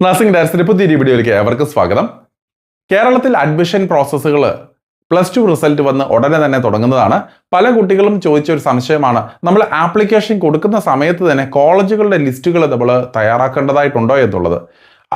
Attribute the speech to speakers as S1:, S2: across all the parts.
S1: Nursing ഡയറക്ടറിന്റെ പുതിയൊരു വീഡിയോയിലേക്ക് ഏവർക്കും സ്വാഗതം. കേരളത്തിൽ അഡ്മിഷൻ പ്രോസസ്സുകൾ +2 റിസൾട്ട് വന്ന് ഉടനെ തന്നെ തുടങ്ങുന്നതാണ്. പല കുട്ടികളും ചോദിച്ച ഒരു സംശയമാണ്, നമ്മൾ ആപ്ലിക്കേഷൻ കൊടുക്കുന്ന സമയത്ത് തന്നെ കോളേജുകളുടെ ലിസ്റ്റുകൾ നമ്മൾ തയ്യാറാക്കേണ്ടതായിട്ടുണ്ടോ എന്നുള്ളത്.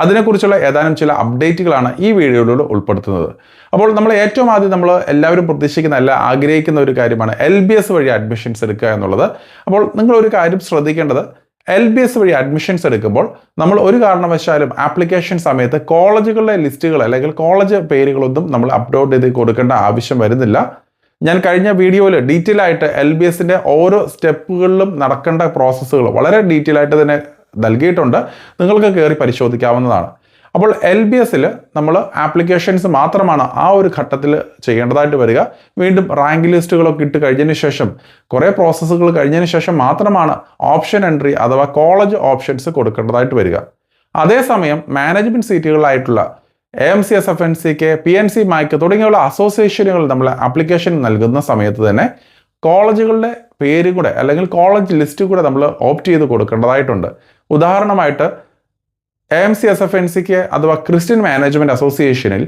S1: അതിനെക്കുറിച്ചുള്ള ഏതാനും ചില അപ്ഡേറ്റുകളാണ് ഈ വീഡിയോയിലൂടെ ഉൾപ്പെടുത്തുന്നത്. അപ്പോൾ നമ്മൾ ഏറ്റവും ആദ്യം നമ്മൾ എല്ലാവരും പ്രതീക്ഷിക്കുന്ന ആഗ്രഹിക്കുന്ന ഒരു കാര്യമാണ് LBS വഴി അഡ്മിഷൻസ് എടുക്കുക എന്നുള്ളത്. അപ്പോൾ നിങ്ങളൊരു കാര്യം ശ്രദ്ധിക്കേണ്ടത്, LBS വഴി അഡ്മിഷൻസ് എടുക്കുമ്പോൾ നമ്മൾ ഒരു കാരണവശാലും ആപ്ലിക്കേഷൻ സമയത്ത് കോളേജുകളുടെ ലിസ്റ്റുകൾ അല്ലെങ്കിൽ കോളേജ് പേരുകളൊന്നും നമ്മൾ അപ്ലോഡ് ചെയ്ത് കൊടുക്കേണ്ട ആവശ്യം വരുന്നില്ല. ഞാൻ കഴിഞ്ഞ വീഡിയോയിൽ ഡീറ്റെയിൽ ആയിട്ട് LBSന്റെ ഓരോ സ്റ്റെപ്പുകളിലും നടക്കേണ്ട പ്രോസസ്സുകൾ വളരെ ഡീറ്റെയിൽ ആയിട്ട് തന്നെ നൽകിയിട്ടുണ്ട്. നിങ്ങൾക്ക് കയറി പരിശോധിക്കാവുന്നതാണ്. അപ്പോൾ LBSൽ നമ്മൾ ആപ്ലിക്കേഷൻസ് മാത്രമാണ് ആ ഒരു ഘട്ടത്തിൽ ചെയ്യേണ്ടതായിട്ട് വരിക. വീണ്ടും റാങ്ക് ലിസ്റ്റുകളൊക്കെ ഇട്ട് കഴിഞ്ഞതിന് ശേഷം കുറേ പ്രോസസ്സുകൾ കഴിഞ്ഞതിന് ശേഷം മാത്രമാണ് ഓപ്ഷൻ എൻട്രി അഥവാ കോളേജ് ഓപ്ഷൻസ് കൊടുക്കേണ്ടതായിട്ട് വരിക. അതേസമയം management സീറ്റുകളായിട്ടുള്ള AMC SFNCK, PNC MAC തുടങ്ങിയുള്ള അസോസിയേഷനുകൾ നമ്മൾ ആപ്ലിക്കേഷൻ നൽകുന്ന സമയത്ത് തന്നെ കോളേജുകളുടെ പേര് കൂടെ അല്ലെങ്കിൽ കോളേജ് ലിസ്റ്റ് കൂടെ നമ്മൾ ഓപ്റ്റ് ചെയ്ത് കൊടുക്കേണ്ടതായിട്ടുണ്ട്. ഉദാഹരണമായിട്ട് AMC SFNCK അഥവാ ക്രിസ്ത്യൻ മാനേജ്മെൻറ്റ് അസോസിയേഷനിൽ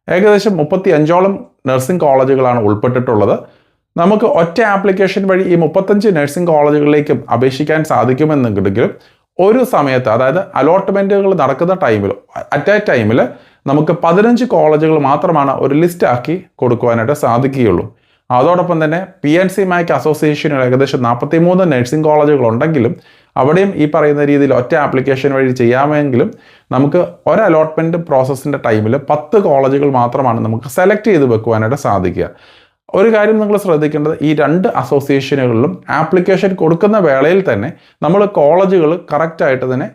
S1: ഏകദേശം 35ഓളം നഴ്സിംഗ് കോളേജുകളാണ് ഉൾപ്പെട്ടിട്ടുള്ളത്. നമുക്ക് ഒറ്റ ആപ്ലിക്കേഷൻ വഴി ഈ 35 നഴ്സിംഗ് കോളേജുകളിലേക്കും അപേക്ഷിക്കാൻ സാധിക്കുമെന്നുണ്ടെങ്കിലും ഒരു സമയത്ത്, അതായത് അലോട്ട്മെൻറ്റുകൾ നടക്കുന്ന ടൈമിൽ അറ്റ് എ ടൈമിൽ നമുക്ക് 15 കോളേജുകൾ മാത്രമാണ് ഒരു ലിസ്റ്റ് ആക്കി കൊടുക്കുവാനായിട്ട് സാധിക്കുകയുള്ളൂ. അതോടൊപ്പം തന്നെ PNC MAC അസോസിയേഷനിൽ ഏകദേശം 43 നഴ്സിംഗ് കോളേജുകൾ ഉണ്ടെങ്കിലും അവിടെയും ഈ പറയുന്ന രീതിയിൽ ഒറ്റ ആപ്ലിക്കേഷൻ വഴി ചെയ്യാമെങ്കിലും നമുക്ക് ഒരു അലോട്ട്മെൻറ്റ് പ്രോസസ്സിൻ്റെ ടൈമിൽ 10 കോളേജുകൾ മാത്രമാണ് നമുക്ക് സെലക്ട് ചെയ്ത് വെക്കുവാനായിട്ട് സാധിക്കുക. ഒരു കാര്യം നിങ്ങൾ ശ്രദ്ധിക്കേണ്ടത്, ഈ 2 അസോസിയേഷനുകളിലും ആപ്ലിക്കേഷൻ കൊടുക്കുന്ന വേളയിൽ തന്നെ നമ്മൾ കോളേജുകൾ കറക്റ്റായിട്ട് തന്നെ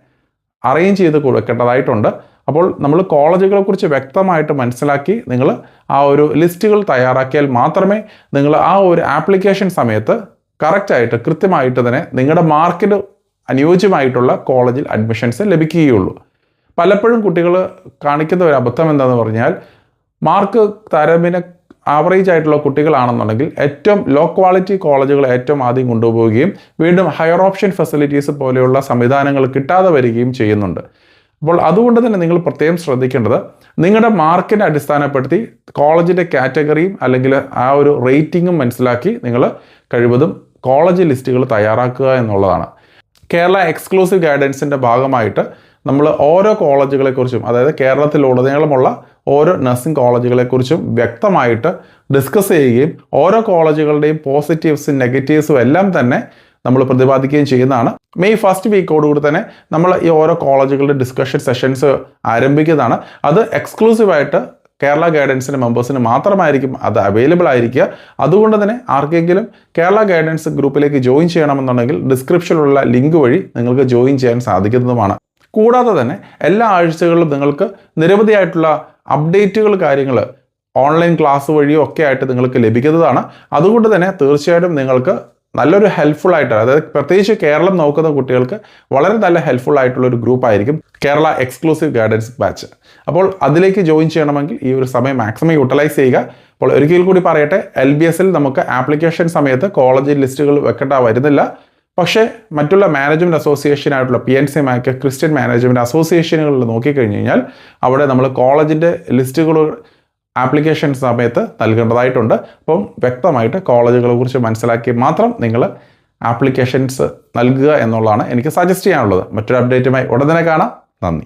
S1: അറേഞ്ച് ചെയ്ത് കൊടുക്കേണ്ടതായിട്ടുണ്ട്. അപ്പോൾ നമ്മൾ കോളേജുകളെ കുറിച്ച് വ്യക്തമായിട്ട് മനസ്സിലാക്കി നിങ്ങൾ ആ ഒരു ലിസ്റ്റുകൾ തയ്യാറാക്കിയാൽ മാത്രമേ നിങ്ങൾ ആ ഒരു ആപ്ലിക്കേഷൻ സമയത്ത് കറക്റ്റായിട്ട് കൃത്യമായിട്ട് തന്നെ നിങ്ങളുടെ മാർക്കിന് അനുയോജ്യമായിട്ടുള്ള കോളേജിൽ അഡ്മിഷൻസ് ലഭിക്കുകയുള്ളൂ. പലപ്പോഴും കുട്ടികൾ കാണിക്കുന്ന ഒരു അബദ്ധം എന്താണെന്ന് പറഞ്ഞാൽ, മാർക്ക് താരതമ്യേന ആവറേജ് ആയിട്ടുള്ള കുട്ടികളാണെന്നുണ്ടെങ്കിൽ ഏറ്റവും ലോ ക്വാളിറ്റി കോളേജുകൾ ഏറ്റവും ആദ്യം കൊണ്ടുപോവുകയും വീണ്ടും ഹയർ ഓപ്ഷൻ ഫെസിലിറ്റീസ് പോലെയുള്ള സംവിധാനങ്ങൾ കിട്ടാതെ വരികയും ചെയ്യുന്നുണ്ട്. അപ്പോൾ അതുകൊണ്ട് തന്നെ നിങ്ങൾ പ്രത്യേകം ശ്രദ്ധിക്കേണ്ടത്, നിങ്ങളുടെ മാർക്കിനെ അടിസ്ഥാനപ്പെടുത്തി കോളേജിൻ്റെ കാറ്റഗറിയും അല്ലെങ്കിൽ ആ ഒരു റേറ്റിങ്ങും മനസ്സിലാക്കി നിങ്ങൾ കഴിവതും കോളേജ് ലിസ്റ്റുകൾ തയ്യാറാക്കുക എന്നുള്ളതാണ്. കേരള എക്സ്ക്ലൂസീവ് ഗൈഡൻസിൻ്റെ ഭാഗമായിട്ട് നമ്മൾ ഓരോ കോളേജുകളെക്കുറിച്ചും, അതായത് കേരളത്തിലുടനീളമുള്ള ഓരോ നഴ്സിംഗ് കോളേജുകളെക്കുറിച്ചും വ്യക്തമായിട്ട് ഡിസ്കസ് ചെയ്യുകയും ഓരോ കോളേജുകളുടെയും പോസിറ്റീവ്സും നെഗറ്റീവ്സും എല്ലാം തന്നെ നമ്മൾ പ്രതിപാദിക്കുകയും ചെയ്യുന്നതാണ്. മെയ് 1st വീക്കോടുകൂടി തന്നെ നമ്മൾ ഈ ഓരോ കോളേജുകളുടെ ഡിസ്കഷൻ സെഷൻസ് ആരംഭിക്കുന്നതാണ്. അത് എക്സ്ക്ലൂസീവായിട്ട് കേരള ഗൈഡൻസിൻ്റെ മെമ്പേഴ്സിന് മാത്രമായിരിക്കും അത് അവൈലബിൾ ആയിരിക്കുക. അതുകൊണ്ട് തന്നെ ആർക്കെങ്കിലും കേരള ഗൈഡൻസ് ഗ്രൂപ്പിലേക്ക് ജോയിൻ ചെയ്യണമെന്നുണ്ടെങ്കിൽ ഡിസ്ക്രിപ്ഷനിലുള്ള ലിങ്ക് വഴി നിങ്ങൾക്ക് ജോയിൻ ചെയ്യാൻ സാധിക്കുന്നതുമാണ്. കൂടാതെ തന്നെ എല്ലാ ആഴ്ചകളിലും നിങ്ങൾക്ക് നിരവധിയായിട്ടുള്ള അപ്ഡേറ്റുകൾ, കാര്യങ്ങൾ ഓൺലൈൻ ക്ലാസ് വഴിയോ ഒക്കെ ആയിട്ട് നിങ്ങൾക്ക് ലഭിക്കുന്നതാണ്. അതുകൊണ്ട് തന്നെ തീർച്ചയായിട്ടും നിങ്ങൾക്ക് നല്ലൊരു ഹെൽപ്ഫുൾ ആയിട്ട്, അതായത് പ്രത്യേകിച്ച് കേരളം നോക്കുന്ന കുട്ടികൾക്ക് വളരെ നല്ല ഹെൽപ്ഫുൾ ആയിട്ടുള്ള ഒരു ഗ്രൂപ്പായിരിക്കും കേരള എക്സ്ക്ലൂസീവ് ഗൈഡൻസ് ബാച്ച്. അപ്പോൾ അതിലേക്ക് ജോയിൻ ചെയ്യണമെങ്കിൽ ഈ ഒരു സമയം മാക്സിമം യൂട്ടിലൈസ് ചെയ്യുക. അപ്പോൾ ഒരിക്കൽ കൂടി പറയട്ടെ, LBSൽ നമുക്ക് ആപ്ലിക്കേഷൻ സമയത്ത് കോളേജ് ലിസ്റ്റുകൾ വെക്കേണ്ട വരുന്നില്ല. പക്ഷേ മറ്റുള്ള മാനേജ്മെൻറ്റ് അസോസിയേഷൻ ആയിട്ടുള്ള PNC MAC, ക്രിസ്ത്യൻ മാനേജ്മെൻറ്റ് അസോസിയേഷനുകളിൽ നോക്കിക്കഴിഞ്ഞ് കഴിഞ്ഞാൽ അവിടെ നമ്മൾ കോളേജിൻ്റെ ലിസ്റ്റുകൾ ആപ്ലിക്കേഷൻ സമയത്ത് നൽകേണ്ടതായിട്ടുണ്ട്. അപ്പം വ്യക്തമായിട്ട് കോളേജുകളെ കുറിച്ച് മനസ്സിലാക്കി മാത്രം നിങ്ങൾ ആപ്ലിക്കേഷൻസ് നൽകുക എന്നുള്ളതാണ് എനിക്ക് സജസ്റ്റ് ചെയ്യാനുള്ളത്. മറ്റൊരു അപ്ഡേറ്റുമായി ഉടനെ കാണാം. നന്ദി.